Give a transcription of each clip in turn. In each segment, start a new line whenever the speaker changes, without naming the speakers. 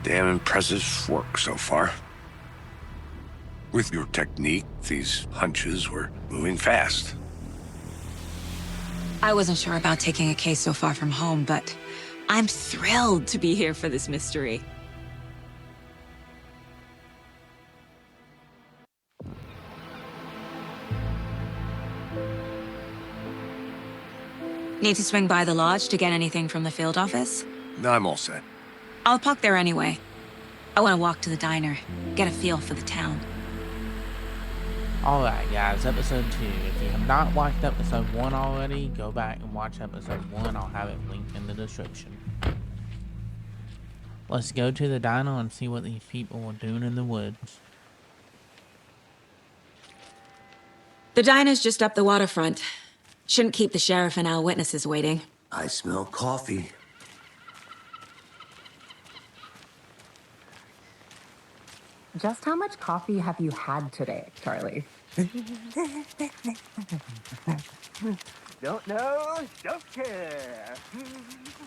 Damn impressive work so far. With your technique, these hunches were moving fast.
I wasn't sure about taking a case so far from home, but I'm thrilled to be here for this mystery. Need to swing by the lodge to get anything from the field office?
No, I'm all set.
I'll park there anyway. I want to walk to the diner, get a feel for the town.
Alright guys, episode 2. If you have not watched episode 1 already, go back and watch episode 1. I'll have it linked in the description. Let's go to the diner and see what these people were doing in the woods.
The diner's just up the waterfront. Shouldn't keep the sheriff and our witnesses waiting.
I smell coffee.
Just how much coffee have you had today, Charlie?
Don't know, don't care.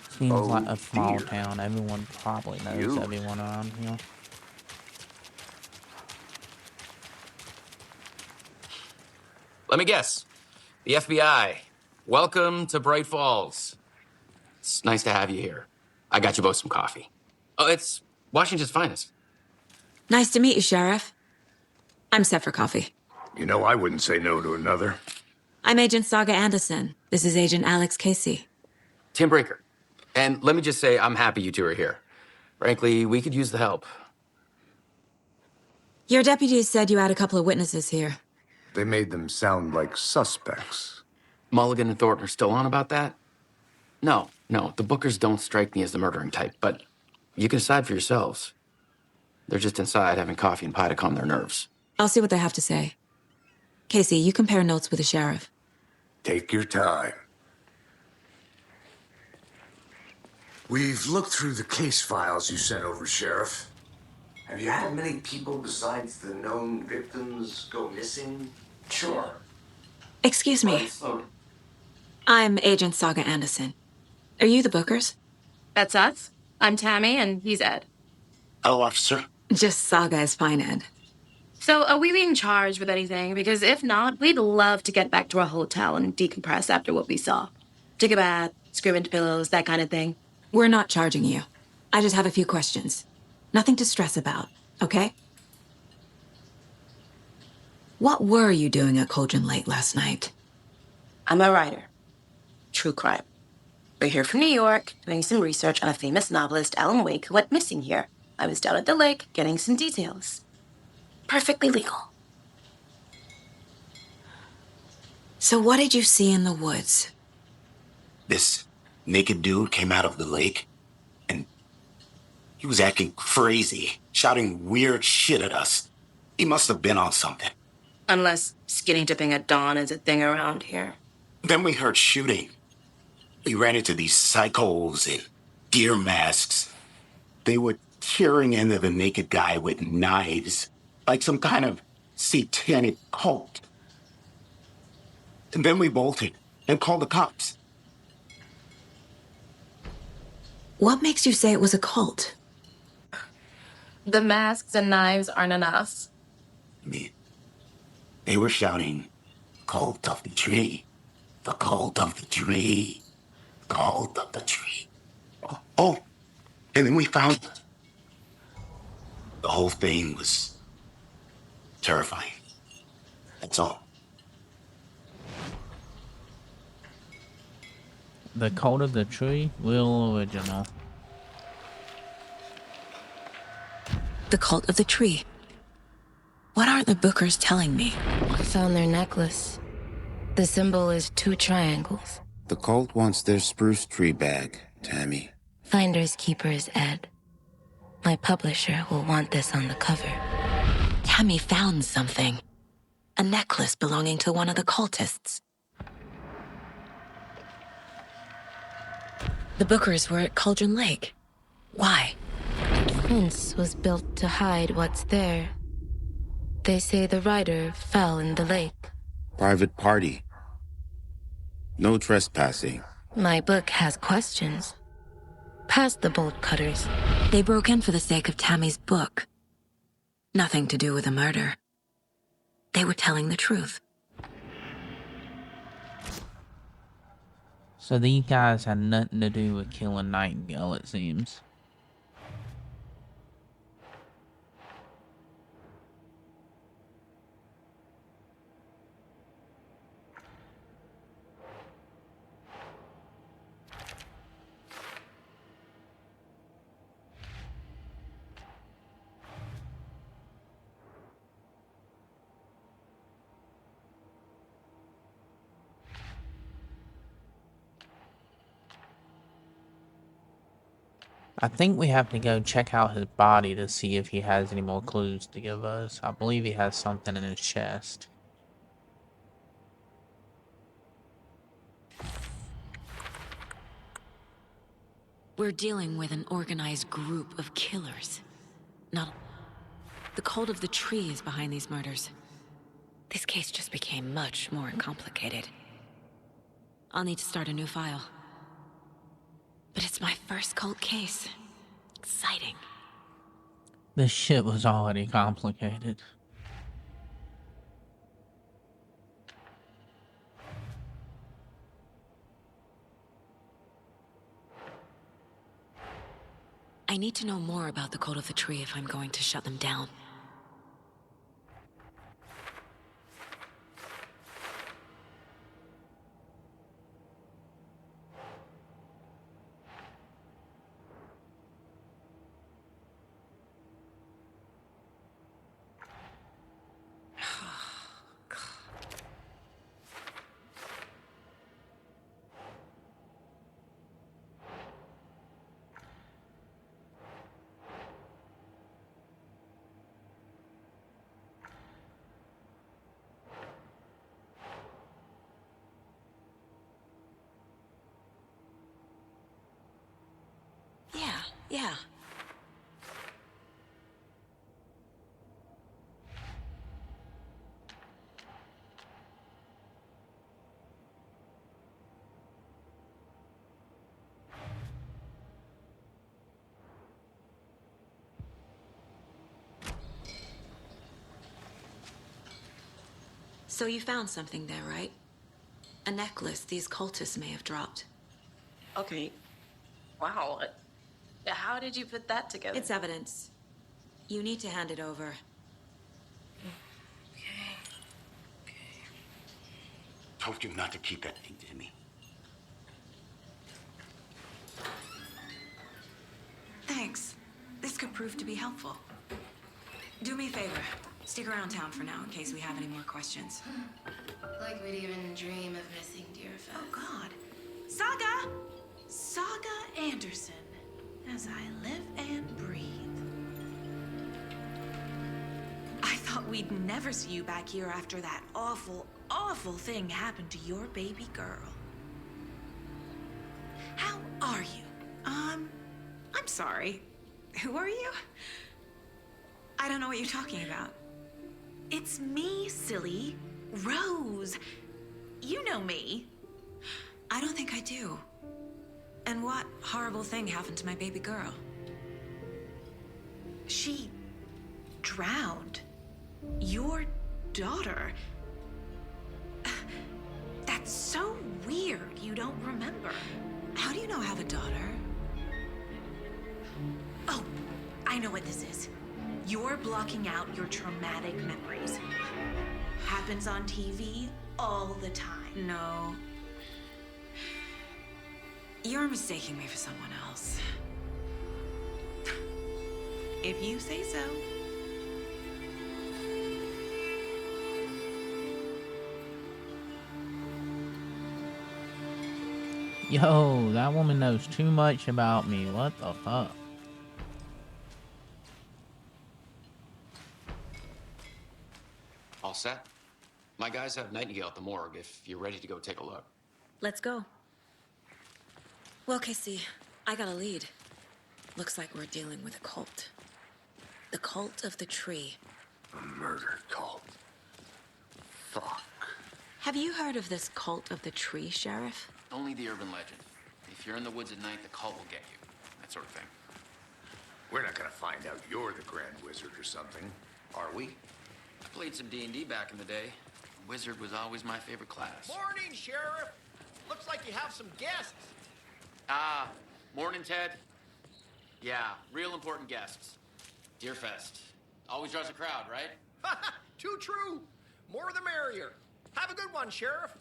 Seems like a small town. Everyone probably knows
You.
everyone around here.
Let me guess. The FBI. Welcome to Bright Falls. It's nice to have you here. I got you both some coffee. Oh, it's Washington's finest.
Nice to meet you, Sheriff. I'm set for coffee.
You know, I wouldn't say no to another.
I'm Agent Saga Anderson. This is Agent Alex Casey.
Tim Brinker. And let me just say, I'm happy you two are here. Frankly, we could use the help.
Your deputies said you had a couple of witnesses here.
They made them sound like suspects.
Mulligan and Thornton are still on about that? No, the Bookers don't strike me as the murdering type, but you can decide for yourselves. They're just inside having coffee and pie to calm their nerves.
I'll see what they have to say. Casey, you compare notes with the sheriff.
Take your time. We've looked through the case files you sent over, Sheriff. Have you had many people besides the known victims go missing? Sure.
Excuse me. I'm Agent Saga Anderson. Are you the Bookers?
That's us. I'm Tammy, and he's Ed.
Hello, officer.
Just Saga is fine, Ed.
So, are we being charged with anything? Because if not, we'd love to get back to our hotel and decompress after what we saw. Take a bath, scream into pillows, that kind of thing.
We're not charging you. I just have a few questions. Nothing to stress about, okay? What were you doing at Cauldron Lake last night?
I'm a writer. True crime. We're here from New York, doing some research on a famous novelist, Alan Wake, who went missing here. I was down at the lake, getting some details. Perfectly legal.
So what did you see in the woods?
This naked dude came out of the lake, and he was acting crazy, shouting weird shit at us. He must have been on something.
Unless skinny dipping at dawn is a thing around here.
Then we heard shooting. We ran into these psychos in deer masks. They were tearing into the naked guy with knives, like some kind of satanic cult. And then we bolted and called the cops.
What makes you say it was a cult?
The masks and knives aren't enough.
I mean, they were shouting, "Cult of the tree, the cult of the tree, cult of the tree." Oh, and then we found the whole thing was terrifying. That's all.
The Cult of the Tree, real original.
The cult of the tree. What aren't the Bookers telling me?
I found their necklace. The symbol is 2 triangles.
The cult wants their spruce tree back, Tammy.
Finders keepers, Ed. My publisher will want this on the cover.
Tammy found something. A necklace belonging to one of the cultists. The Bookers were at Cauldron Lake. Why?
The fence was built to hide what's there. They say the writer fell in the lake.
Private party. No trespassing.
My book has questions. Past the bolt cutters.
They broke in for the sake of Tammy's book. Nothing to do with a murder. They were telling the truth.
So these guys had nothing to do with killing Nightingale, it seems. I think we have to go check out his body to see if he has any more clues to give us. I believe he has something in his chest.
We're dealing with an organized group of killers. Not... The cult of the tree is behind these murders. This case just became much more complicated. I'll need to start a new file. But it's my first cult case. Exciting.
This shit was already complicated.
I need to know more about the cult of the tree if I'm going to shut them down. Yeah. So you found something there, right? A necklace these cultists may have dropped.
Okay. Wow. How did you put that together?
It's evidence. You need to hand it over.
Told you not to keep that thing to me.
Thanks. This could prove to be helpful. Do me a favor. Stick around town for now in case we have any more questions.
Like we'd even dream of missing dear Fez.
Oh, God. Saga Anderson. As I live and breathe. I thought we'd never see you back here after that awful, awful thing happened to your baby girl. How are you? I'm sorry. Who are you? I don't know what you're talking about. It's me, silly. Rose. You know me.
I don't think I do. And what horrible thing happened to my baby girl?
She drowned. Your daughter. That's so weird you don't remember.
How do you know I have a daughter?
Oh, I know what this is. You're blocking out your traumatic memories. Happens on TV all the time.
No. You're mistaking me for someone else.
If you say so.
Yo, that woman knows too much about me. What the fuck?
All set? My guys have Nightingale at the morgue if you're ready to go take a look.
Let's go. Well, Casey, I got a lead. Looks like we're dealing with a cult. The cult of the tree.
A murder cult. Fuck.
Have you heard of this cult of the tree, Sheriff?
Only the urban legend. If you're in the woods at night, the cult will get you. That sort of thing.
We're not gonna find out you're the Grand Wizard or something, are we?
I played some D&D back in the day. Wizard was always my favorite class.
Morning, Sheriff. Looks like you have some guests.
Ah, morning, Ted. Yeah, real important guests. Deerfest. Always draws a crowd, right?
Too true. More the merrier. Have a good one, Sheriff.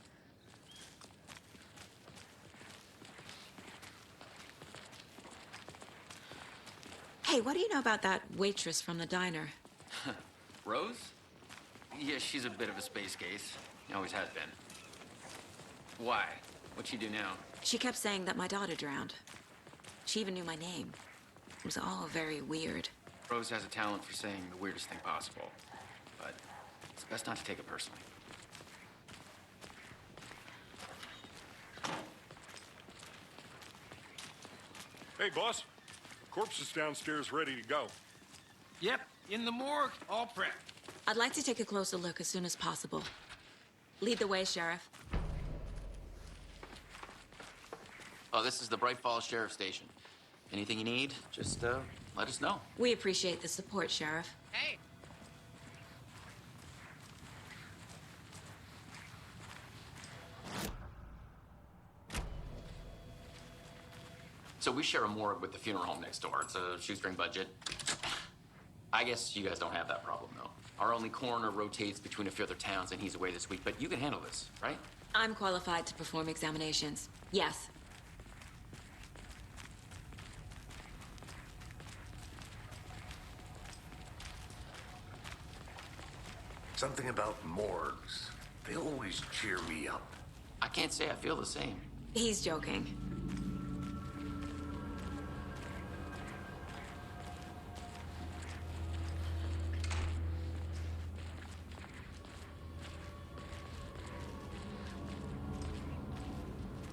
Hey, what do you know about that waitress from the diner?
Rose? Yeah, she's a bit of a space case. Always has been. Why? What'd she do now?
She kept saying that my daughter drowned. She even knew my name. It was all very weird.
Rose has a talent for saying the weirdest thing possible. But it's best not to take it personally.
Hey, boss. Corpse is downstairs ready to go.
Yep, in the morgue, all prepped.
I'd like to take a closer look as soon as possible. Lead the way, Sheriff.
Oh, this is the Bright Falls Sheriff Station. Anything you need, just let us know.
We appreciate the support, Sheriff.
Hey.
So we share a morgue with the funeral home next door. It's a shoestring budget. I guess you guys don't have that problem, though. Our only coroner rotates between a few other towns, and he's away this week. But you can handle this, right?
I'm qualified to perform examinations. Yes.
Something about morgues. They always cheer me up.
I can't say I feel the same.
He's joking.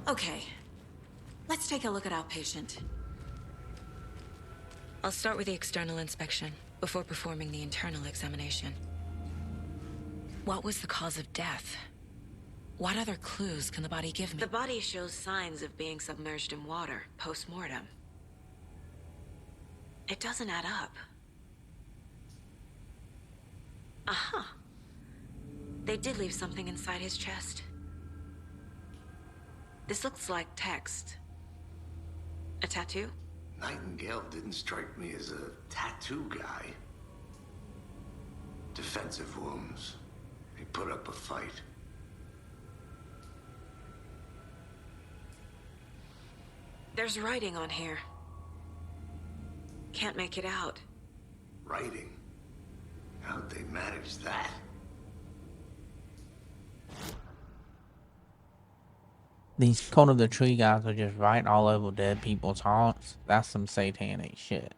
Okay, let's take a look at our patient. I'll start with the external inspection before performing the internal examination. What was the cause of death? What other clues can the body give me? The body shows signs of being submerged in water post-mortem. It doesn't add up. Aha. They did leave something inside his chest. This looks like text. A tattoo?
Nightingale didn't strike me as a tattoo guy. Defensive wounds. He put up a fight.
There's writing on here. Can't make it out.
Writing? How'd they manage that?
These Cult of the Tree guys are just writing all over dead people's hearts. That's some satanic shit.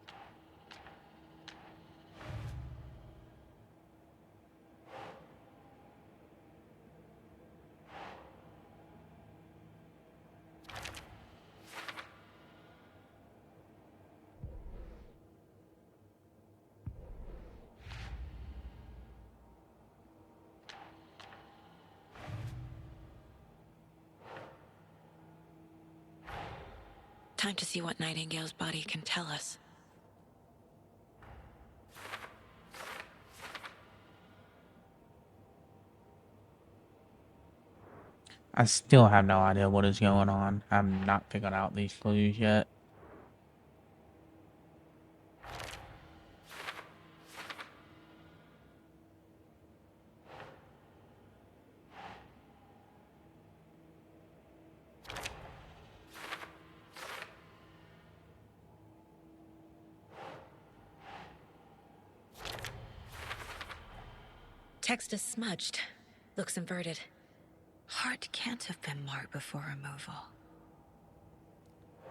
Time to see what Nightingale's body can tell us.
I still have no idea what is going on. I'm not figuring out these clues yet.
Text is smudged. Looks inverted. Heart can't have been marked before removal.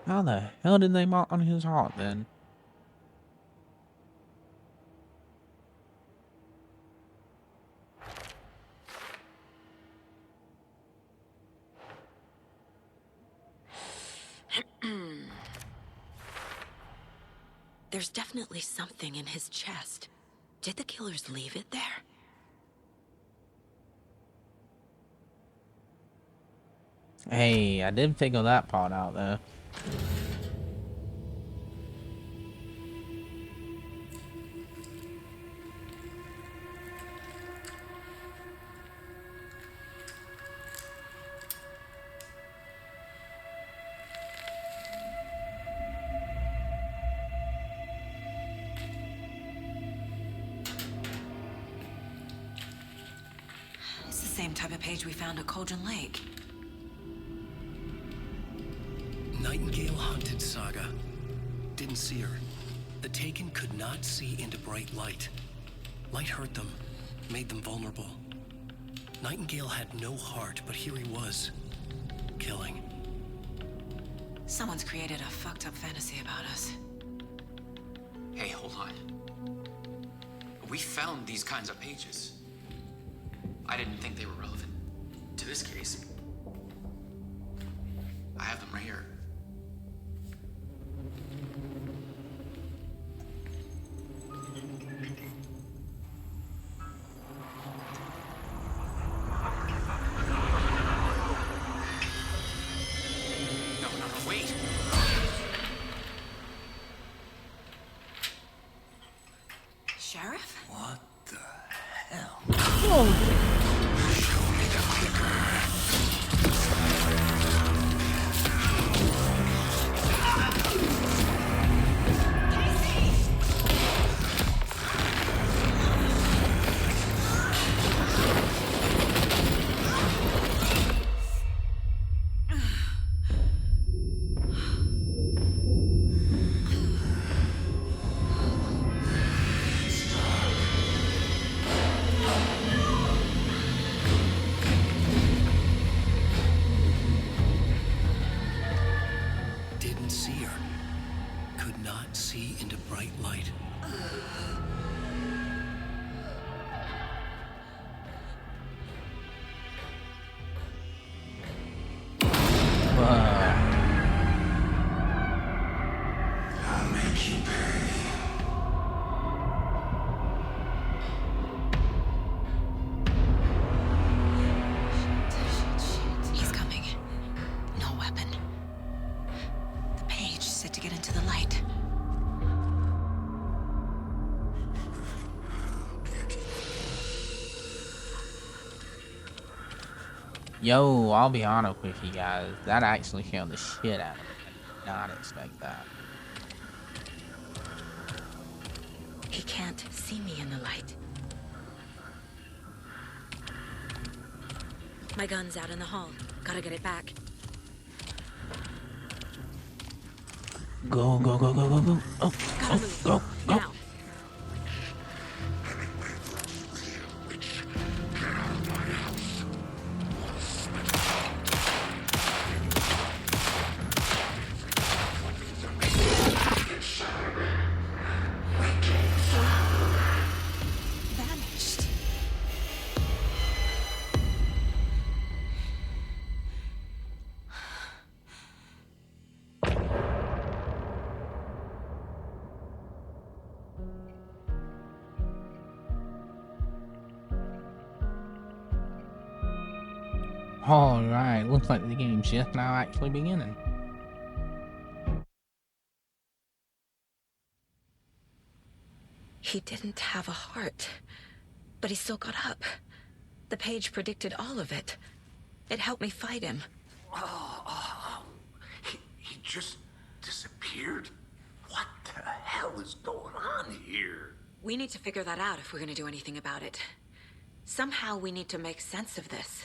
How the hell did they mark on his heart then?
There's definitely something in his chest. Did the killers leave it there?
Hey, I did figure that part out though.
type of page we found at Cauldron Lake.
Nightingale hunted Saga. Didn't see her. The Taken could not see into bright light. Light hurt them, made them vulnerable. Nightingale had no heart, but here he was, killing.
Someone's created a fucked up fantasy about us.
Hey, hold on. We found these kinds of pages. I didn't think they were relevant to this case. I have them right here. No, wait.
Sheriff?
What the hell?
Show me the clicker.
Didn't see her. Could not see into bright light.
I'll make you pay.
He's coming. No weapon. The page said to get into the light.
Yo, I'll be honest with you guys. That actually scared the shit out of me. I did not expect that.
He can't see me in the light. My gun's out in the hall. Gotta get it back.
Go, go, go, go, go, go. Oh,
Gotta
oh,
move.
go, go.
Now. Vanished.
Alright, looks like the game's just now actually beginning.
He didn't have a heart, but he still got up. The page predicted all of it. It helped me fight him.
He just disappeared? What the hell is going on here?
We need to figure that out if we're gonna do anything about it. Somehow we need to make sense of this.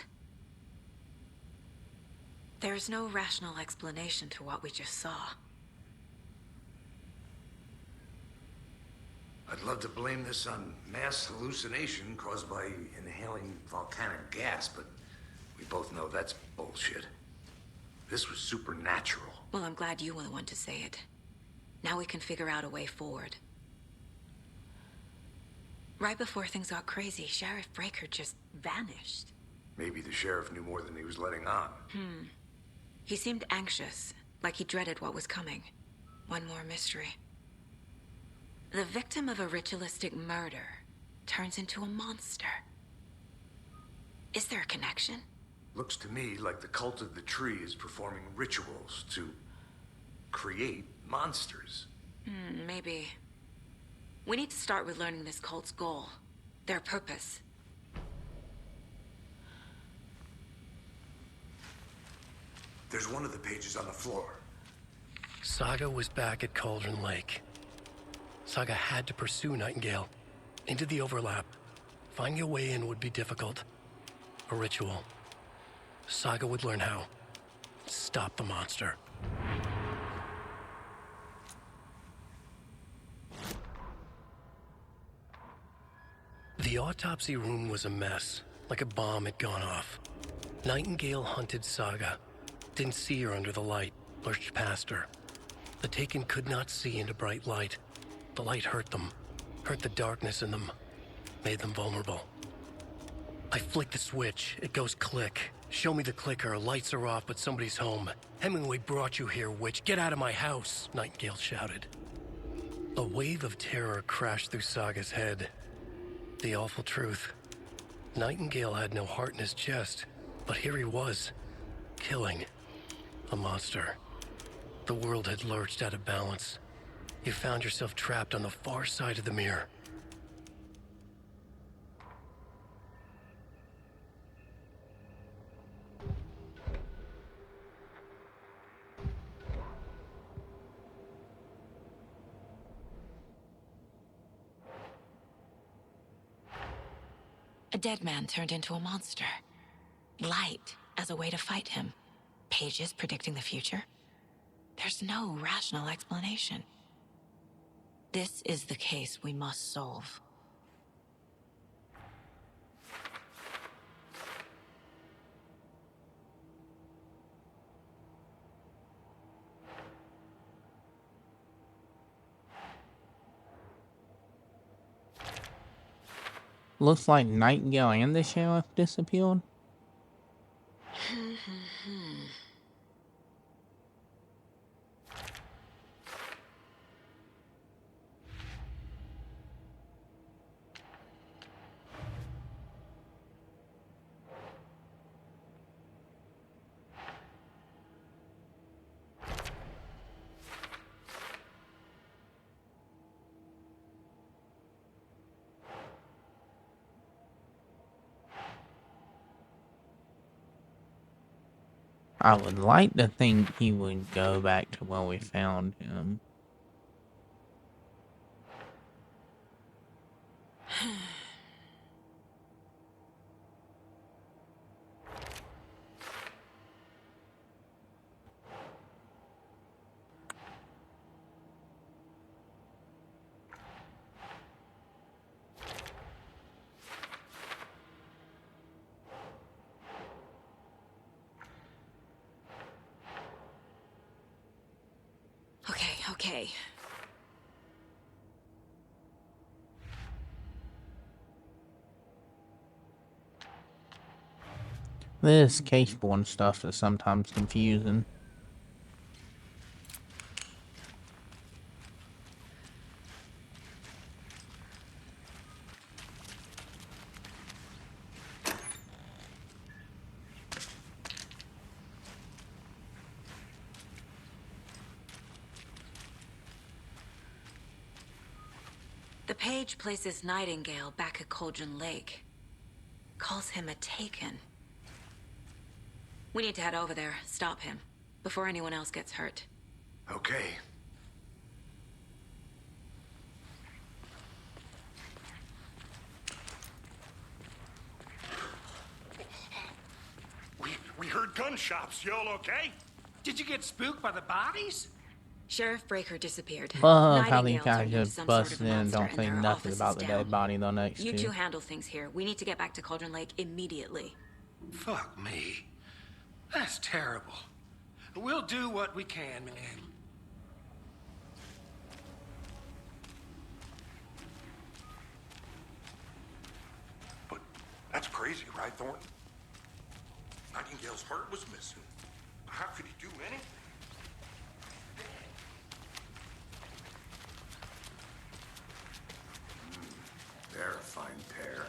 There's no rational explanation to what we just saw.
I'd love to blame this on mass hallucination caused by inhaling volcanic gas, but we both know that's bullshit. This was supernatural.
Well, I'm glad you were the one to say it. Now we can figure out a way forward. Right before things got crazy, Sheriff Breaker just vanished.
Maybe the sheriff knew more than he was letting on.
He seemed anxious, like he dreaded what was coming. One more mystery. The victim of a ritualistic murder turns into a monster. Is there a connection?
Looks to me like the cult of the tree is performing rituals to create monsters.
Maybe. We need to start with learning this cult's goal, their purpose.
There's one of the pages on the floor.
Saga was back at Cauldron Lake. Saga had to pursue Nightingale into the overlap. Finding a way in would be difficult. A ritual. Saga would learn how. Stop the monster. The autopsy room was a mess, like a bomb had gone off. Nightingale hunted Saga. Didn't see her under the light, lurched past her. The Taken could not see into bright light. The light hurt them, hurt the darkness in them, made them vulnerable. I flick the switch, it goes click. Show me the clicker, lights are off, but somebody's home. Hemingway brought you here, witch. Get out of my house, Nightingale shouted. A wave of terror crashed through Saga's head. The awful truth. Nightingale had no heart in his chest, but here he was, killing a monster. The world had lurched out of balance. You found yourself trapped on the far side of the mirror.
A dead man turned into a monster. Light as a way to fight him. Pages predicting the future. There's no rational explanation. This is the case we must solve.
Looks like Nightingale and the sheriff disappeared. I would like to think he would go back to where we found him.
Okay.
This caseborne stuff is sometimes confusing.
The page places Nightingale back at Cauldron Lake. Calls him a Taken. We need to head over there, stop him, before anyone else gets hurt.
Okay.
We heard gunshots. Y'all okay?
Did you get spooked by the bodies?
Sheriff Breaker disappeared.
Love how these
Nightingale
guys
turned into
just
some
busted
sort of
in and
monster
don't say
their
nothing
office
about
is
the
down.
dead body they're next
You
to.
two handle things here. We need to get back to Cauldron Lake immediately.
Fuck me. That's terrible. We'll do what we can, man.
But that's crazy, right, Thornton? Nightingale's heart was missing. How could he do anything?
They're a fine pair.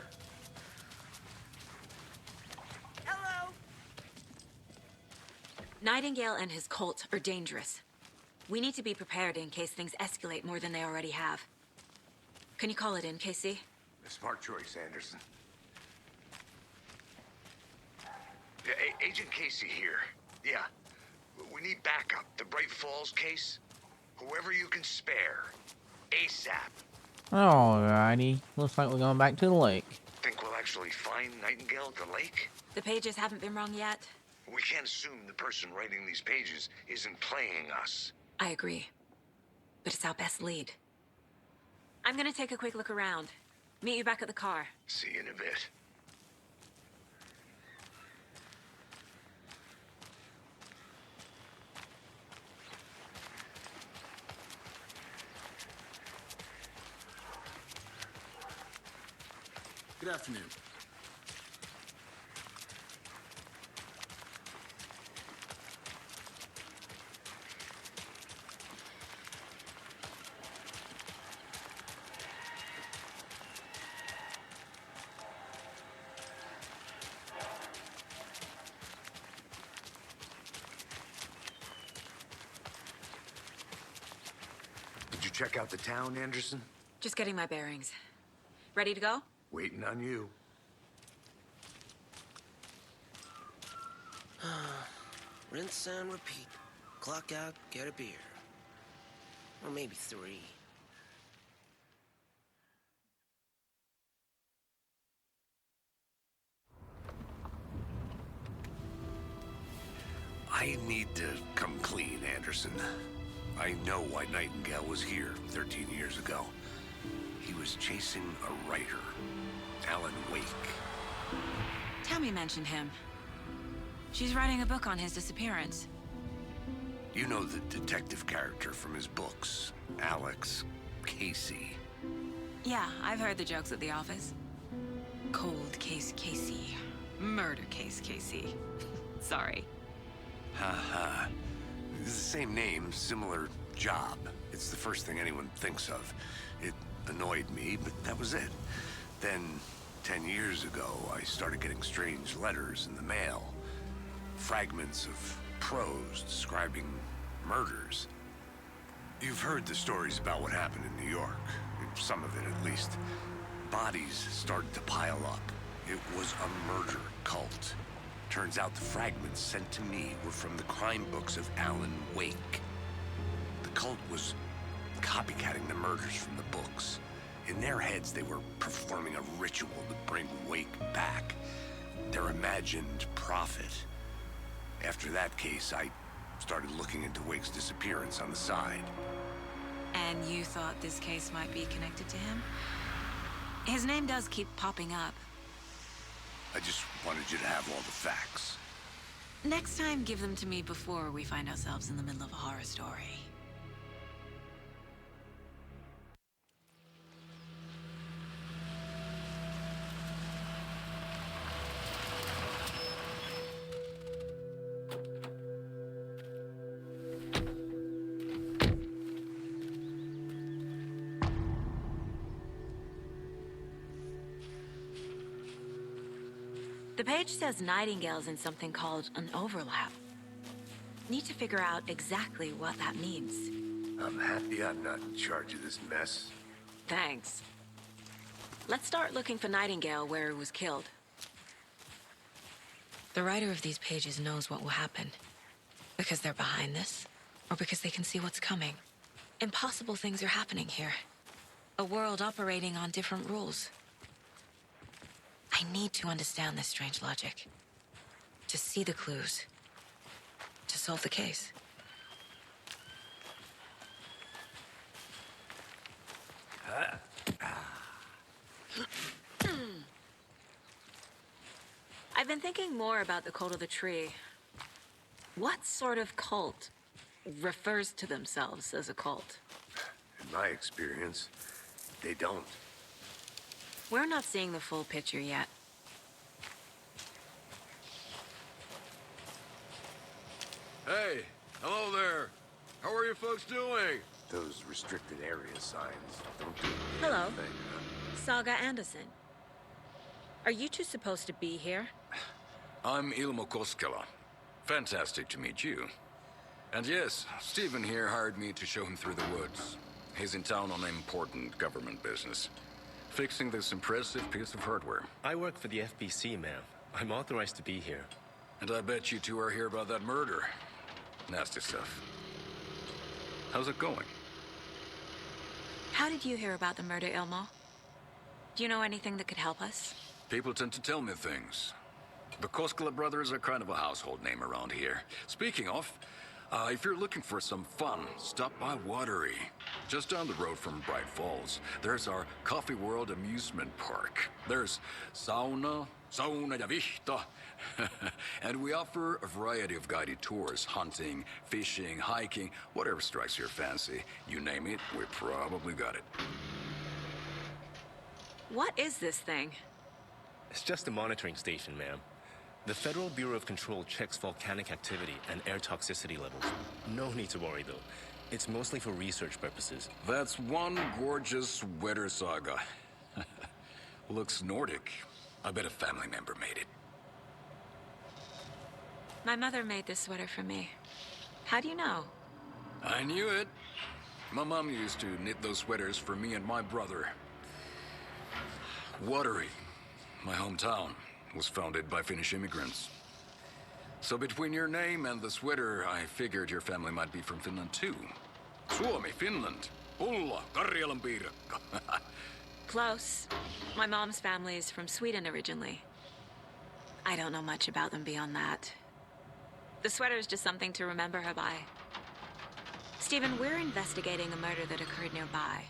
Hello.
Nightingale and his cult are dangerous. We need to be prepared in case things escalate more than they already have. Can you call it in, KC?
A smart choice, Anderson. Yeah, Agent Casey here. Yeah. We need backup. The Bright Falls case. Whoever you can spare. ASAP.
Alrighty. Looks like we're going back to the lake.
Think we'll actually find Nightingale at the lake?
The pages haven't been wrong yet.
We can't assume the person writing these pages isn't playing us.
I agree. But it's our best lead. I'm gonna take a quick look around. Meet you back at the car.
See you in a bit.
Good afternoon.
Did you check out the town, Anderson?
Just getting my bearings. Ready to go?
Waiting on you.
Rinse and repeat. Clock out, get a beer. Or maybe 3.
I need to come clean, Anderson. I know why Nightingale was here 13 years ago. He was chasing a writer, Alan Wake.
Tammy mentioned him. She's writing a book on his disappearance.
You know the detective character from his books, Alex Casey.
Yeah, I've heard the jokes at the office. Cold case Casey. Murder case Casey. Sorry.
Ha. It's the same name, similar job. It's the first thing anyone thinks of. It annoyed me, but that was it. Then, 10 years ago, I started getting strange letters in the mail. Fragments of prose describing murders. You've heard the stories about what happened in New York. Some of it, at least. Bodies started to pile up. It was a murder cult. Turns out the fragments sent to me were from the crime books of Alan Wake. The cult was copycatting the murders from the books. In their heads, they were performing a ritual to bring Wake back. Their imagined prophet. After that case, I started looking into Wake's disappearance on the side.
And you thought this case might be connected to him? His name does keep popping up.
I just wanted you to have all the facts.
Next time, give them to me before we find ourselves in the middle of a horror story. The page says Nightingale's in something called an overlap. Need to figure out exactly what that means.
I'm happy I'm not in charge of this mess.
Thanks. Let's start looking for Nightingale where he was killed. The writer of these pages knows what will happen. Because they're behind this, or because they can see what's coming. Impossible things are happening here. A world operating on different rules. I need to understand this strange logic. To see the clues. To solve the case. I've been thinking more about the cult of the tree. What sort of cult refers to themselves as a cult?
In my experience, they don't.
We're not seeing the full picture yet.
Hey, hello there. How are you folks doing?
Those restricted area signs don't do
Hello.
anything, huh?
Saga Anderson. Are you two supposed to be here?
I'm Ilmo Koskela. Fantastic to meet you. And yes, Stephen here hired me to show him through the woods. He's in town on important government business. Fixing this impressive piece of hardware.
I work for the FBC, ma'am. I'm authorized to be here.
And I bet you two are here about that murder. Nasty stuff. How's it going?
How did you hear about the murder, Ilmo? Do you know anything that could help us?
People tend to tell me things. The Koskela brothers are kind of a household name around here. Speaking of, if you're looking for some fun, stop by Watery. Just down the road from Bright Falls, there's our Coffee World amusement park. There's sauna ja vihta. And we offer a variety of guided tours, hunting, fishing, hiking, whatever strikes your fancy. You name it, we probably got it.
What is this thing?
It's just a monitoring station, ma'am. The Federal Bureau of Control checks volcanic activity and air toxicity levels. No need to worry, though. It's mostly for research purposes.
That's one gorgeous weather saga. Looks Nordic. I bet a family member made it.
My mother made this sweater for me. How do you know?
I knew it. My mom used to knit those sweaters for me and my brother. Watery, my hometown, was founded by Finnish immigrants. So between your name and the sweater, I figured your family might be from Finland too. Suomi, Finland. Ulla, Karjalan piirakka.
Close. My mom's family is from Sweden originally. I don't know much about them beyond that. The sweater is just something to remember her by. Stephen, we're investigating a murder that occurred nearby.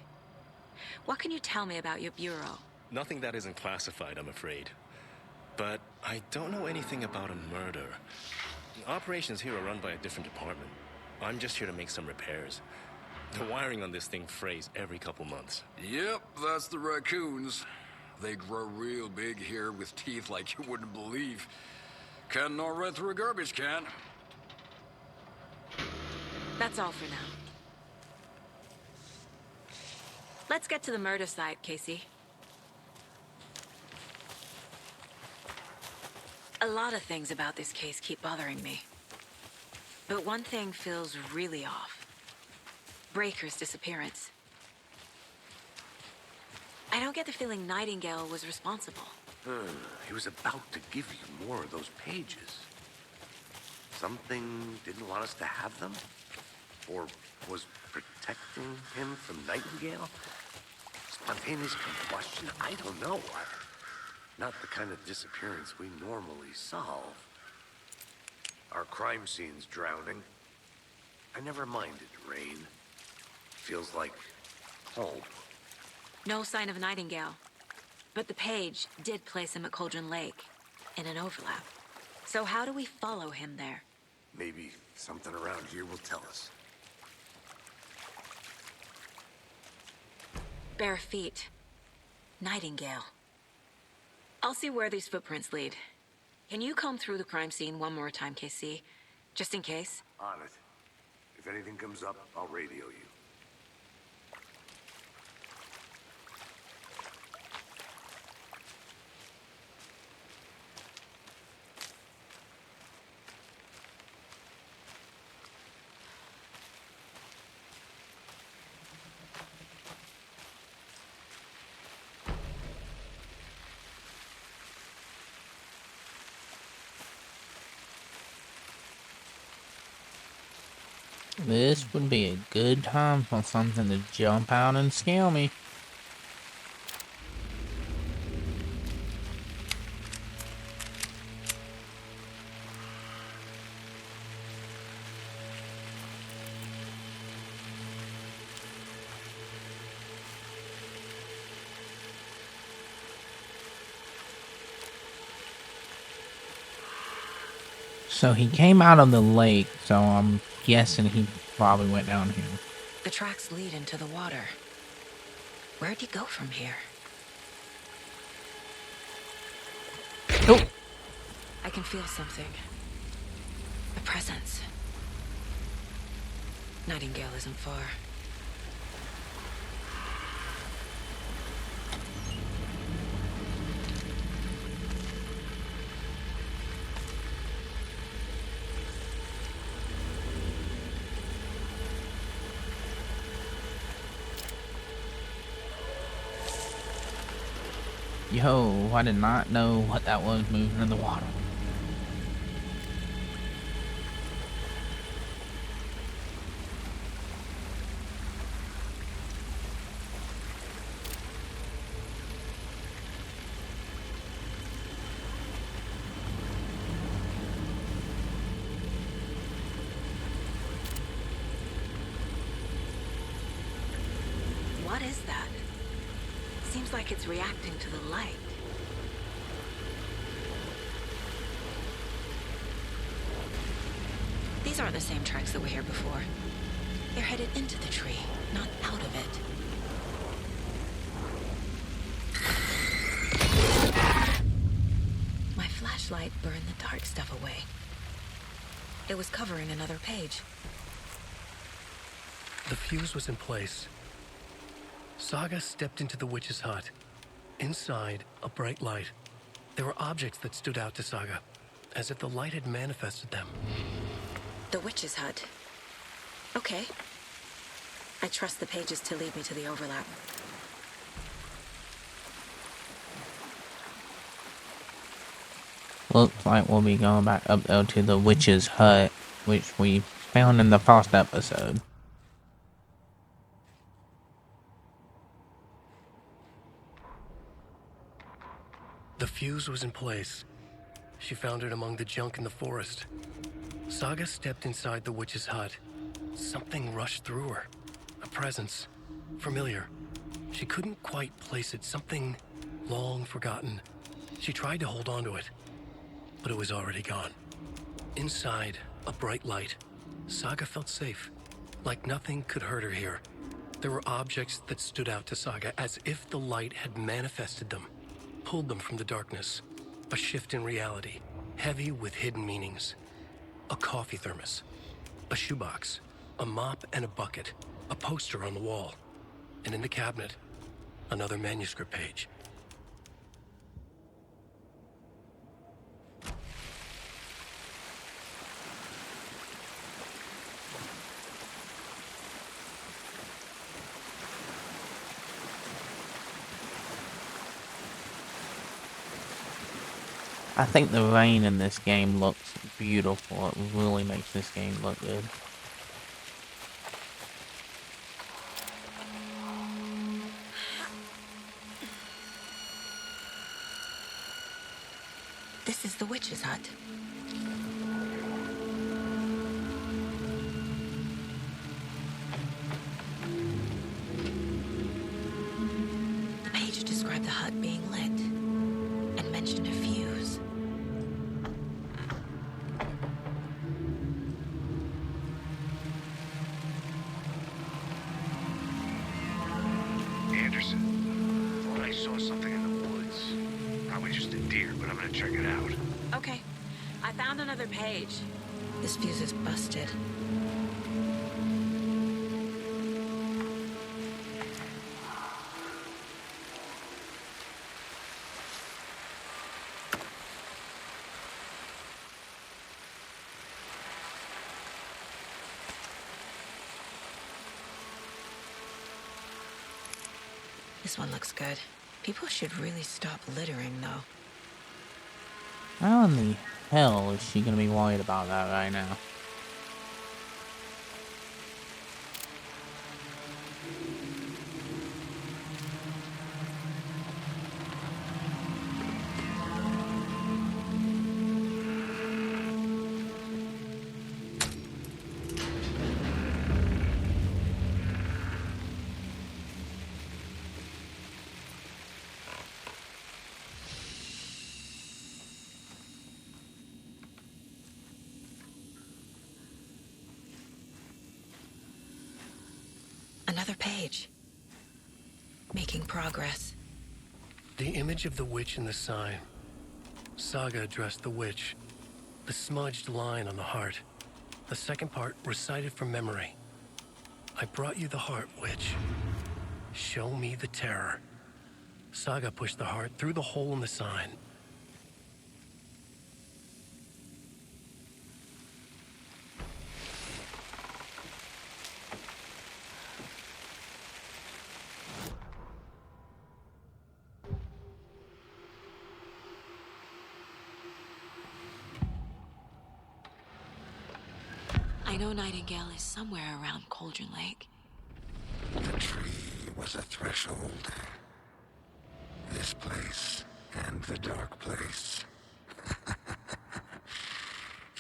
What can you tell me about your bureau?
Nothing that isn't classified, I'm afraid. But I don't know anything about a murder. The operations here are run by a different department. I'm just here to make some repairs. The wiring on this thing frays every couple months.
Yep, that's the raccoons. They grow real big here with teeth like you wouldn't believe. Can't gnaw right through a garbage can.
That's all for now. Let's get to the murder site, Casey. A lot of things about this case keep bothering me. But one thing feels really off. Breaker's disappearance. I don't get the feeling Nightingale was responsible.
He was about to give you more of those pages. Something didn't want us to have them? Or was protecting him from Nightingale? Spontaneous combustion? I don't know. Not the kind of disappearance we normally solve. Our crime scene's drowning. I never minded rain. Feels like home.
No sign of Nightingale. But the page did place him at Cauldron Lake, in an overlap. So how do we follow him there?
Maybe something around here will tell us.
Bare feet. Nightingale. I'll see where these footprints lead. Can you comb through the crime scene one more time, KC? Just in case?
On it. If anything comes up, I'll radio you.
This would be a good time for something to jump out and scare me. So he came out of the lake, so I'm guessing he probably went down here.
The tracks lead into the water. Where'd he go from here?
Oh!
I can feel something. A presence. Nightingale isn't far.
Yo, I did not know what that was moving in the water.
is that? Seems like it's reacting to the light. These aren't the same tracks that were here before. They're headed into the tree, not out of it. My flashlight burned the dark stuff away. It was covering another page.
The fuse was in place. Saga stepped into the witch's hut. Inside, a bright light. There were objects that stood out to Saga, as if the light had manifested them.
The witch's hut. Okay. I trust the pages to lead me to the overlap.
Looks like we'll be going back up there to the witch's hut, which we found in the first episode.
The fuse was in place. She found it among the junk in the forest. Saga stepped inside the witch's hut. Something rushed through her. A presence. Familiar. She couldn't quite place it. Something long forgotten. She tried to hold on to it, but it was already gone. Inside, a bright light. Saga felt safe. Like nothing could hurt her here. There were objects that stood out to Saga as if the light had manifested them. Pulled them from the darkness. A shift in reality, heavy with hidden meanings. A coffee thermos, a shoebox, a mop and a bucket, a poster on the wall, and in the cabinet, another manuscript page.
I think the rain in this game looks beautiful. It really makes this game look good.
This is the witch's hut. The page described the hut being lit and mentioned a fuse.
Anderson, thought I saw something in the woods. Probably just a deer, but I'm gonna check it out.
Okay, I found another page. This fuse is busted. This one looks good. People should really stop littering, though.
How in the hell is she gonna be worried about that right now?
Another page. Making progress.
The image of the witch in the sign. Saga addressed the witch. The smudged line on the heart. The second part recited from memory. I brought you the heart, witch. Show me the terror. Saga pushed the heart through the hole in the sign.
I know Nightingale is somewhere around Cauldron Lake.
The tree was a threshold. This place and the dark place.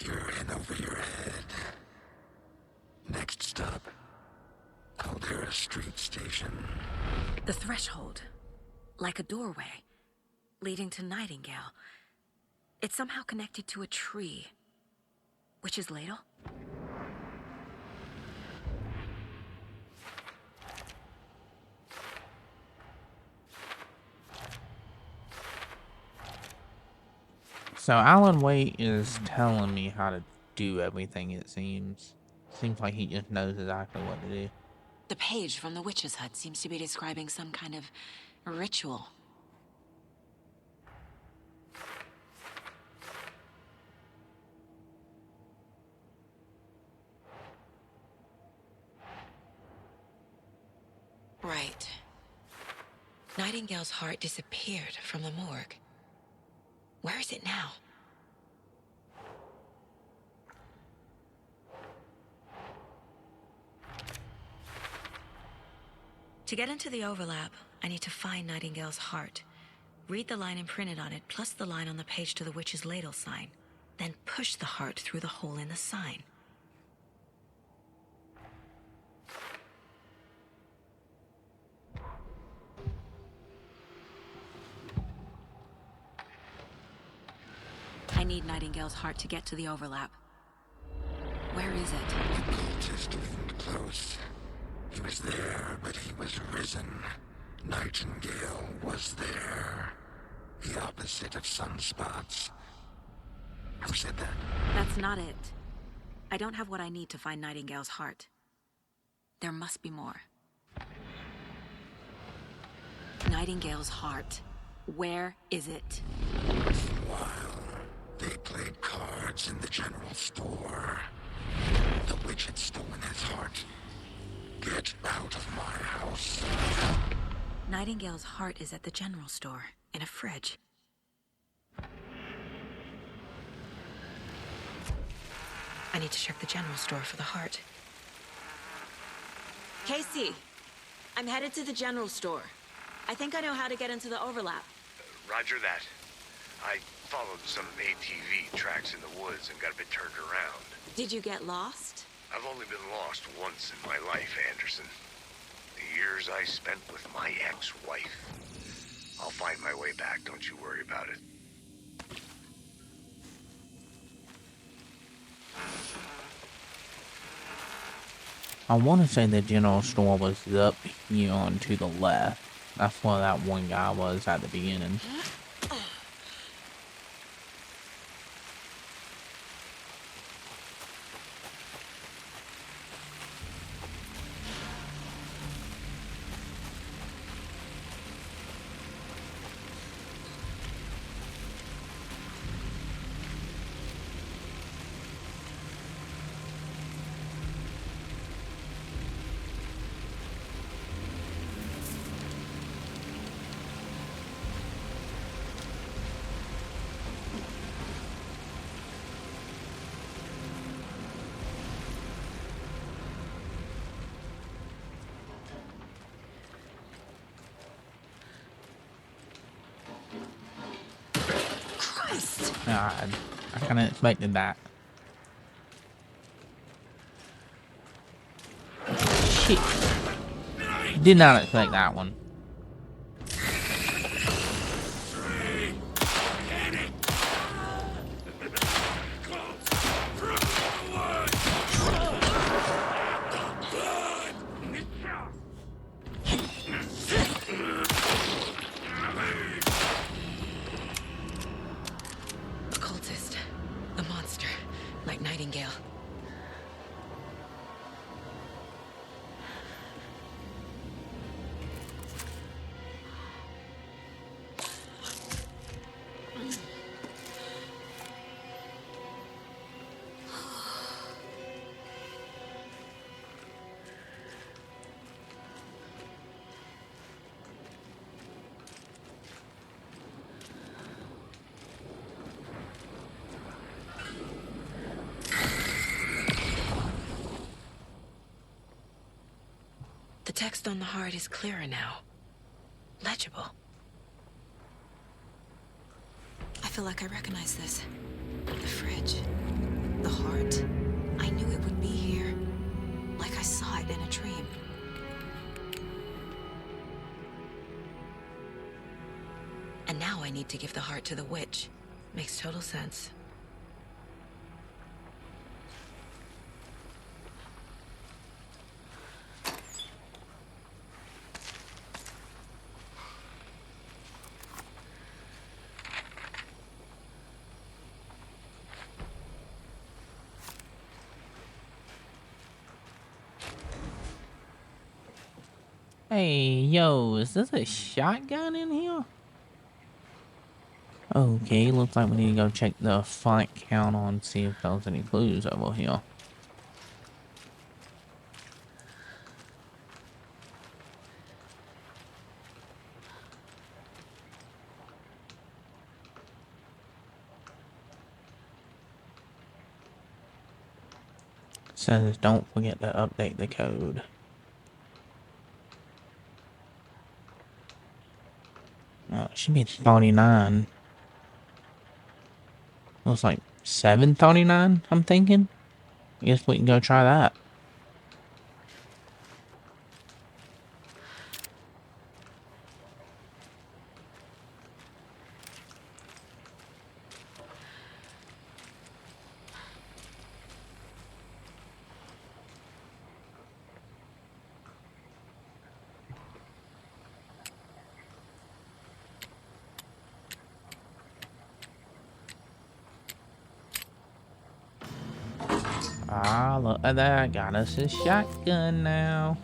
You're in over your head. Next stop, Caldera Street Station.
The threshold, like a doorway, leading to Nightingale. It's somehow connected to a tree. Witch's ladle?
So Alan Wake is telling me how to do everything, it seems. Seems like he just knows exactly what to do.
The page from the witch's hut seems to be describing some kind of ritual. Right. Nightingale's heart disappeared from the morgue. Where is it now? To get into the overlap, I need to find Nightingale's heart. Read the line imprinted on it, plus the line on the page to the witch's ladle sign. Then push the heart through the hole in the sign. I need Nightingale's heart to get to the overlap. Where is it?
The cultist isn't close. He was there, but he was risen. Nightingale was there. The opposite of sunspots. Who said that?
That's not it. I don't have what I need to find Nightingale's heart. There must be more. Nightingale's heart. Where is it?
While they played cards in the general store, the witch had stolen his heart. Get out of my house.
Nightingale's heart is at the general store, in a fridge. I need to check the general store for the heart. Casey, I'm headed to the general store. I think I know how to get into the overlap.
Roger that. I followed some ATV tracks in the woods and got a bit turned around.
Did you get lost?
I've only been lost once in my life, Anderson. The years I spent with my ex-wife. I'll find my way back, don't you worry about it.
I want to say the general store was up here on to the left. That's where that one guy was at the beginning. God, I kind of expected that. Shit. Did not expect that one.
Nightingale. The text on the heart is clearer now. Legible. I feel like I recognize this. The fridge. The heart. I knew it would be here. Like I saw it in a dream. And now I need to give the heart to the witch. Makes total sense.
Hey, yo, is this a shotgun in here? Okay, looks like we need to go check the font count on, see if there's any clues over here. Says don't forget to update the code. Oh, it should be 39. Looks like 739, I'm thinking. I guess we can go try that. Ah, look at that. Got us a shotgun now.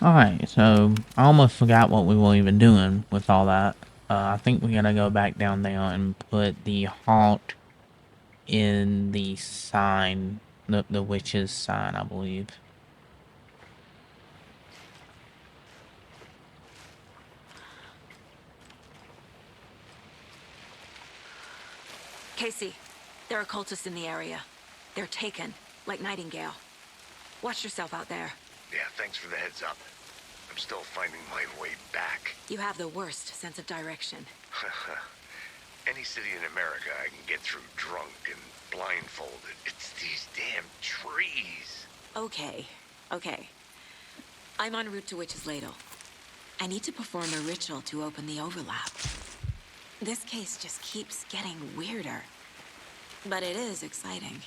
Alright, so I almost forgot what we were even doing with all that. I think we gotta go back down there and put the halt in the sign, the witch's sign, I believe.
Casey, there are cultists in the area. They're taken, like Nightingale. Watch yourself out there.
Yeah, thanks for the heads up. I'm still finding my way back.
You have the worst sense of direction.
Any city in America I can get through drunk and blindfolded. It's these damn trees.
Okay. I'm en route to Witch's Ladle. I need to perform a ritual to open the overlap. This case just keeps getting weirder. But it is exciting.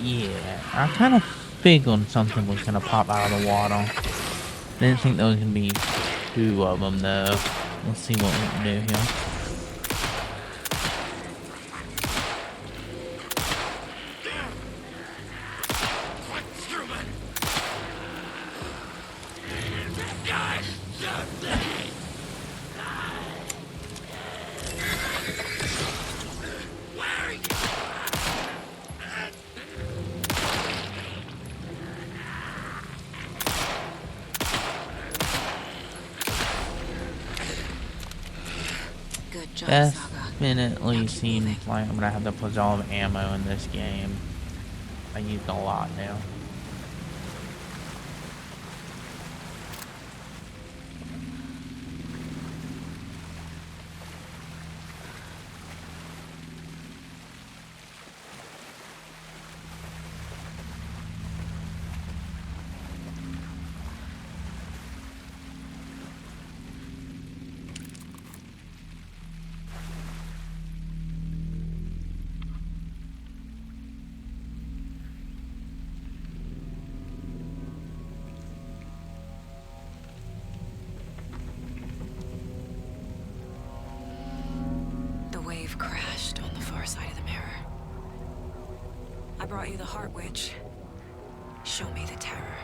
Yeah, I kind of figured something was gonna pop out of the water. Didn't think there was gonna be two of them though. Let's see what we can do here. Definitely seems like I'm gonna have to put all the ammo in this game. I used a lot now.
Crashed on the far side of the mirror. I brought you the Heart Witch. Show me the terror.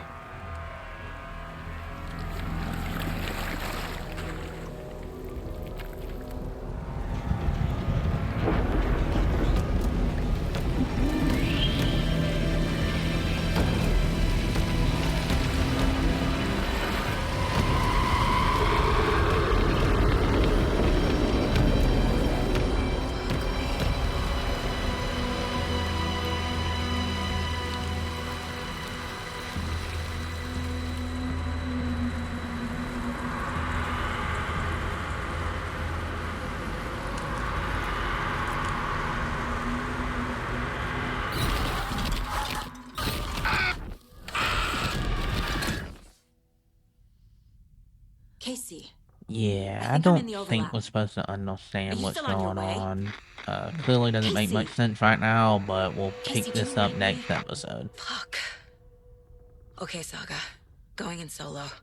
Casey.
Yeah,
I
I
think I'm in
don't
the
think
overlap.
we're supposed to
Are
understand
you
what's
still on your
going
way?
on. Clearly doesn't make much
Casey.
sense right now, but we'll
Casey,
pick
do you
this up
read me?
next episode.
Fuck. Okay, Saga. Going in solo.